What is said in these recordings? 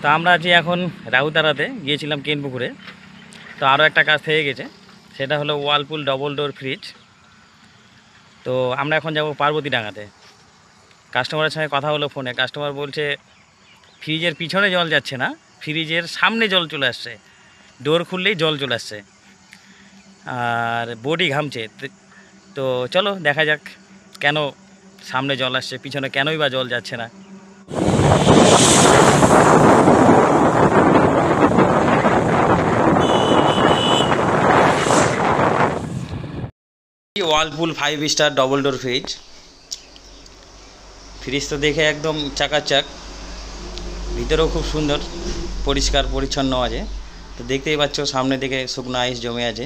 তো আমরা আছি এখন রাউতারাতে, গিয়েছিলাম কেনপুকুরে। তো আরও একটা কাজ থেকে গেছে, সেটা হলো ওয়ালপুল ডবল ডোর ফ্রিজ। তো আমরা এখন যাব পার্বতীডাঙ্গাতে। কাস্টমারের সঙ্গে কথা হলো ফোনে, কাস্টমার বলছে ফ্রিজের পিছনে জল যাচ্ছে না, ফ্রিজের সামনে জল চলে আসছে, ডোর খুললেই জল চলে আসছে আর বডি ঘামছে। তো চলো দেখা যাক কেন সামনে জল আসছে, পিছনে কেনই বা জল যাচ্ছে না। ওয়ালপুল 5 star double door fridge. Fridge তো দেখে একদম চাকাচাক, ভিতরেও খুব সুন্দর পরিষ্কার পরিচ্ছন্ন আছে। তো দেখতেই পাচ্ছ সামনে দিকে শুকনো আইস জমে আছে।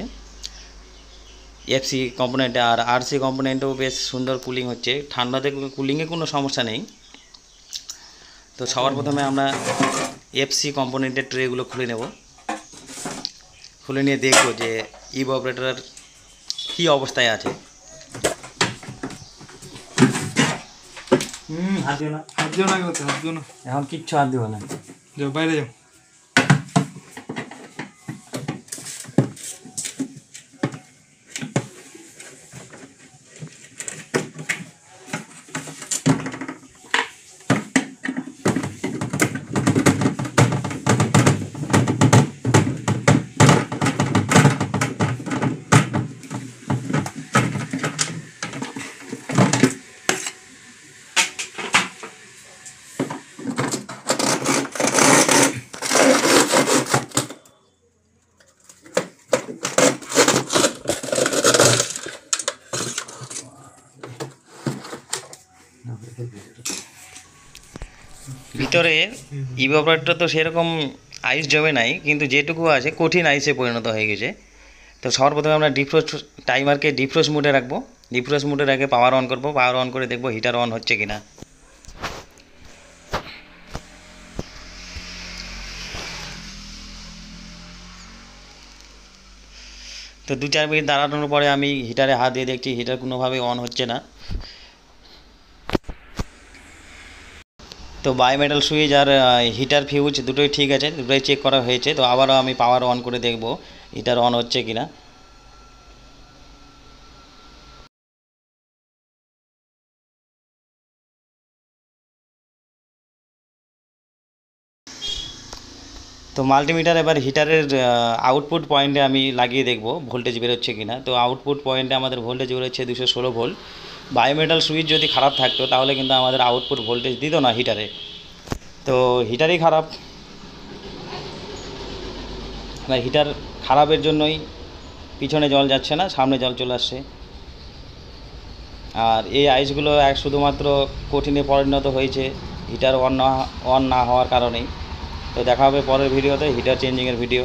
এফসি কম্পোনেন্টে আর আরসি কম্পোনেন্টেও বেশ সুন্দর কুলিং হচ্ছে, ঠান্ডাতে কুলিংয়ে কোনো সমস্যা নেই। তো সবার প্রথমে আমরা এফসি কম্পোনেন্টের ট্রেগুলো খুলে নেব, খুলে নিয়ে দেখব যে ইভাপোরেটর কী অবস্থায় আছে। হাত দিও না, হাত দিও না, হাত দিও না, এখন কিচ্ছু হাত দিও না, যাও বাইরে যাও। ভিতরে ইভাপোরেটর তো সেরকম আইস জমে নাই, কিন্তু যেটুকু আছে কঠিন আইসে পরিণত হয়ে গেছে। তো সবার প্রথমে আমরা ডিফ্রোস্ট টাইমারকে ডিফ্রোস্ট মোডে রাখবো। ডিফ্রোস্ট মোডে রেখে পাওয়ার অন করবো, পাওয়ার অন করে দেখবো হিটার অন হচ্ছে কিনা। তো 2-4 মিনিট দাঁড়ানোর পরে আমি হিটারে হাত দিয়ে দেখছি হিটার কোনোভাবেই অন হচ্ছে না। তো বায়োমেটাল সুইচ আর হিটার ফিউজ দুটোই ঠিক আছে, দুটোই চেক করা হয়েছে। তো আবারও আমি পাওয়ার অন করে দেখব হিটার অন হচ্ছে কিনা। তো মাল্টিমিটার এবার হিটারের আউটপুট পয়েন্টে আমি লাগিয়ে দেখব ভোল্টেজ বেরোচ্ছে কিনা। তো আউটপুট পয়েন্টে আমাদের ভোল্টেজ বেরোচ্ছে 216 ভোল্ট। বায়োমেটাল সুইচ যদি খারাপ থাকতো তাহলে কিন্তু আমাদের আউটপুট ভোল্টেজ দিত না হিটারে। তো হিটারই খারাপ, এবার হিটার খারাপের জন্যই পিছনে জল যাচ্ছে না, সামনে জল চলে আসছে। আর এই আইসগুলো শুধুমাত্র কঠিনে পরিণত হয়েছে হিটার অন না হওয়ার কারণেই। তো দেখা হবে পরের ভিডিওতে হিটার চেঞ্জিংয়ের ভিডিও।